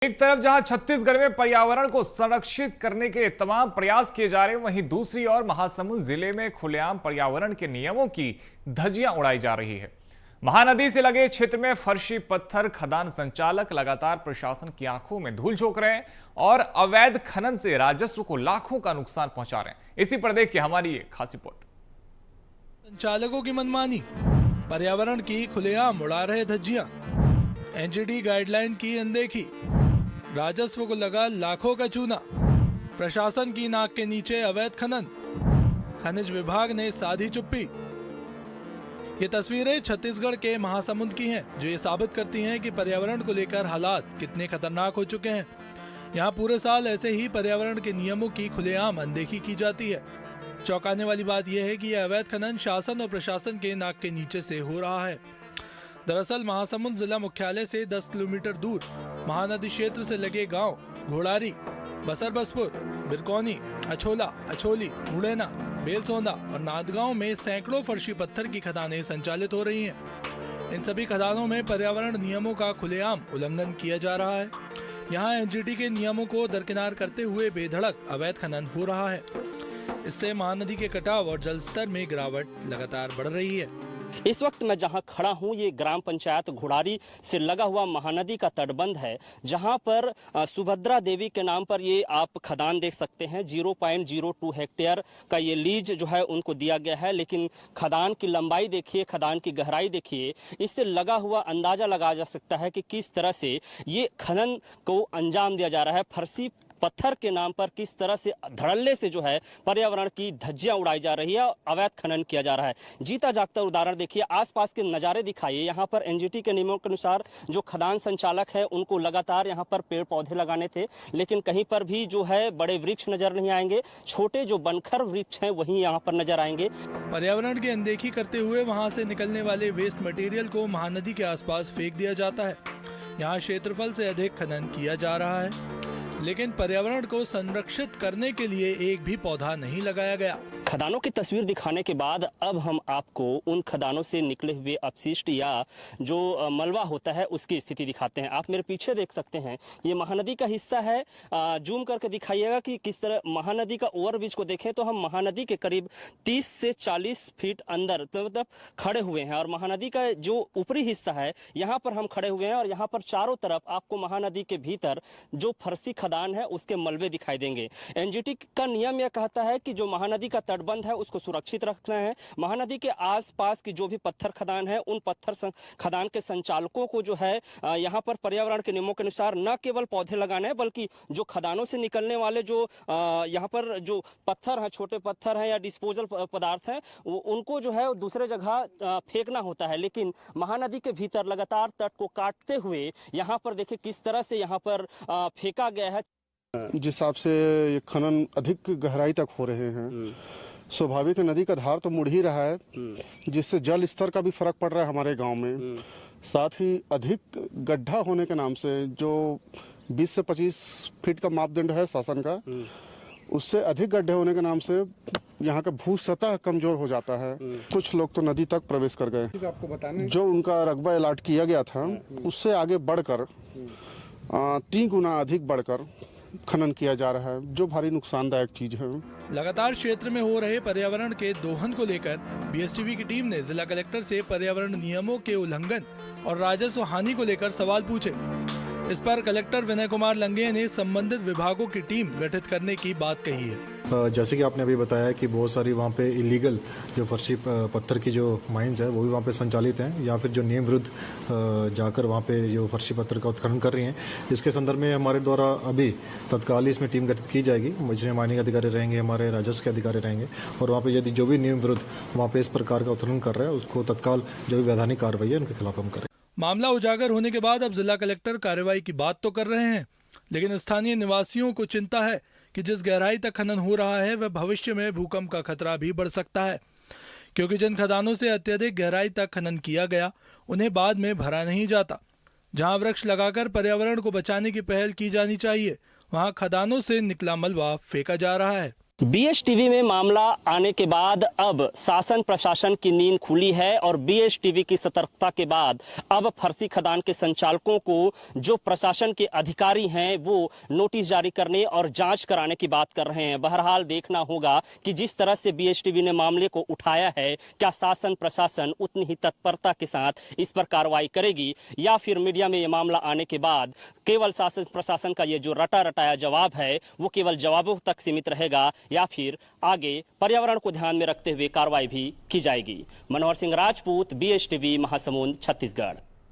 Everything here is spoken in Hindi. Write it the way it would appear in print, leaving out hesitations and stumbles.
एक तरफ जहां छत्तीसगढ़ में पर्यावरण को संरक्षित करने के तमाम प्रयास किए जा रहे हैं, वहीं दूसरी ओर महासमुंद जिले में खुलेआम पर्यावरण के नियमों की धज्जियां उड़ाई जा रही है। महानदी से लगे क्षेत्र में फर्शी पत्थर खदान संचालक लगातार प्रशासन की आंखों में धूल झोंक रहे हैं और अवैध खनन से राजस्व को लाखों का नुकसान पहुंचा रहे हैं। इसी पर देखिए हमारी ये खास रिपोर्ट। संचालकों की मनमानी, पर्यावरण की खुलेआम उड़ा रहे धज्जियां, एनजीटी गाइडलाइन की अनदेखी, राजस्व को लगा लाखों का चूना, प्रशासन की नाक के नीचे अवैध खनन, खनिज विभाग ने साधी चुप्पी। ये तस्वीरें छत्तीसगढ़ के महासमुंद की हैं, जो ये साबित करती हैं कि पर्यावरण को लेकर हालात कितने खतरनाक हो चुके हैं। यहाँ पूरे साल ऐसे ही पर्यावरण के नियमों की खुलेआम अनदेखी की जाती है। चौंकाने वाली बात यह है कि यह अवैध खनन शासन और प्रशासन के नाक के नीचे से हो रहा है। दरअसल महासमुंद जिला मुख्यालय से 10 किलोमीटर दूर महानदी क्षेत्र से लगे गांव घोड़ारी, बसरबसपुर, बिरकौनी, अछोला, अछोली, मुड़ैना, बेलसोंदा और नांदगांव में सैकड़ों फर्शी पत्थर की खदानें संचालित हो रही हैं। इन सभी खदानों में पर्यावरण नियमों का खुलेआम उल्लंघन किया जा रहा है। यहाँ एनजीटी के नियमों को दरकिनार करते हुए बेधड़क अवैध खनन हो रहा है। इससे महानदी के कटाव और जलस्तर में गिरावट लगातार बढ़ रही है। इस वक्त मैं जहां खड़ा हूं, ये ग्राम पंचायत घोड़ारी से लगा हुआ महानदी का तटबंध है, जहां पर सुभद्रा देवी के नाम पर ये आप खदान देख सकते हैं। 0.02 हेक्टेयर का ये लीज जो है उनको दिया गया है, लेकिन खदान की लंबाई देखिए, खदान की गहराई देखिए, इससे लगा हुआ अंदाजा लगाया जा सकता है कि किस तरह से ये खनन को अंजाम दिया जा रहा है। फर्शी पत्थर के नाम पर किस तरह से धड़ल्ले से जो है पर्यावरण की धज्जियां उड़ाई जा रही है, अवैध खनन किया जा रहा है। जीता जागता उदाहरण देखिए, आसपास के नज़ारे दिखाइए। यहाँ पर एनजीटी के नियमों के अनुसार जो खदान संचालक है उनको लगातार यहाँ पर पेड़ पौधे लगाने थे, लेकिन कहीं पर भी जो है बड़े वृक्ष नजर नहीं आएंगे। छोटे जो बनखर वृक्ष हैं वहीं यहाँ पर नजर आएंगे। पर्यावरण की अनदेखी करते हुए वहाँ से निकलने वाले वेस्ट मटेरियल को महानदी के आसपास फेंक दिया जाता है। यहाँ क्षेत्रफल से अधिक खनन किया जा रहा है, लेकिन पर्यावरण को संरक्षित करने के लिए एक भी पौधा नहीं लगाया गया। खदानों की तस्वीर दिखाने के बाद अब हम आपको उन खदानों से निकले हुए अपशिष्ट या जो मलबा होता है उसकी स्थिति दिखाते हैं। आप मेरे पीछे देख सकते हैं, ये महानदी का हिस्सा है। जूम करके दिखाइएगा कि किस तरह महानदी का ओवरब्रिज को देखें तो हम महानदी के करीब 30 से 40 फीट अंदर मतलब खड़े हुए हैं, और महानदी का जो ऊपरी हिस्सा है यहाँ पर हम खड़े हुए हैं, और यहाँ पर चारों तरफ आपको महानदी के भीतर जो फर्शी खदान है उसके मलबे दिखाई देंगे। एनजीटी का नियम यह कहता है कि जो महानदी का तटबंध है उसको सुरक्षित रखना है। महानदी के आसपास की जो भी पत्थर खदान है, उन पत्थर खदान के संचालकों को जो है यहाँ पर पर्यावरण के नियमों के अनुसार न केवल पौधे लगाने हैं, बल्कि जो खदानों से निकलने वाले जो यहाँ पर जो पत्थर हैं, छोटे पत्थर हैं या डिस्पोजल पदार्थ हैं, उनको जो है दूसरे जगह फेंकना होता है। लेकिन महानदी के भीतर लगातार तट को काटते हुए यहाँ पर देखिए किस तरह से यहाँ पर फेंका गया है। जिस हिसाब से ये खनन अधिक गहराई तक हो रहे हैं, स्वाभाविक नदी का धार तो मुड़ ही रहा है, जिससे जल स्तर का भी फर्क पड़ रहा है हमारे गांव में। साथ ही अधिक गड्ढा होने के नाम से जो 20 से 25 फीट का मापदंड है शासन का, उससे अधिक गड्ढे होने के नाम से यहाँ का भू सतह कमजोर हो जाता है। कुछ लोग तो नदी तक प्रवेश कर गए। आपको बताने जो उनका रकबा अलॉट किया गया था उससे आगे बढ़कर 3 गुना अधिक बढ़कर खनन किया जा रहा है, जो भारी नुकसानदायक चीज है। लगातार क्षेत्र में हो रहे पर्यावरण के दोहन को लेकर बीएसटीवी की टीम ने जिला कलेक्टर से पर्यावरण नियमों के उल्लंघन और राजस्व हानि को लेकर सवाल पूछे। इस पर कलेक्टर विनय कुमार लंगे ने संबंधित विभागों की टीम गठित करने की बात कही है। जैसे कि आपने अभी बताया कि बहुत सारी वहाँ पे इलीगल जो फर्शी पत्थर की जो माइंस है वो भी वहाँ पे संचालित हैं, या फिर जो नियम विरुद्ध जाकर वहाँ पे जो फर्शी पत्थर का उत्खनन कर रही हैं। इसके संदर्भ में हमारे द्वारा अभी तत्काल ही इसमें टीम गठित की जाएगी, जिसमें माइनिंग अधिकारी रहेंगे, हमारे राजस्व के अधिकारी रहेंगे, और वहाँ पे यदि जो भी नियम विरुद्ध वहाँ पे इस प्रकार का उत्खनन कर रहे हैं उसको तत्काल जो भी वैधानिक कार्रवाई है उनके खिलाफ हम करें। मामला उजागर होने के बाद अब जिला कलेक्टर कार्रवाई की बात तो कर रहे हैं, लेकिन स्थानीय निवासियों को चिंता है कि जिस गहराई तक खनन हो रहा है वह भविष्य में भूकंप का खतरा भी बढ़ सकता है, क्योंकि जिन खदानों से अत्यधिक गहराई तक खनन किया गया उन्हें बाद में भरा नहीं जाता। जहां वृक्ष लगाकर पर्यावरण को बचाने की पहल की जानी चाहिए, वहां खदानों से निकला मलबा फेंका जा रहा है। BHTV में मामला आने के बाद अब शासन प्रशासन की नींद खुली है और BHTV की सतर्कता के बाद अब फर्जी खदान के संचालकों को जो प्रशासन के अधिकारी हैं वो नोटिस जारी करने और जांच कराने की बात कर रहे हैं। बहरहाल देखना होगा कि जिस तरह से BHTV ने मामले को उठाया है, क्या शासन प्रशासन उतनी ही तत्परता के साथ इस पर कार्रवाई करेगी या फिर मीडिया में ये मामला आने के बाद केवल शासन प्रशासन का ये जो रटा रटाया जवाब है वो केवल जवाबों तक सीमित रहेगा या फिर आगे पर्यावरण को ध्यान में रखते हुए कार्रवाई भी की जाएगी। मनोहर सिंह राजपूत, BHTV, महासमुंद, छत्तीसगढ़।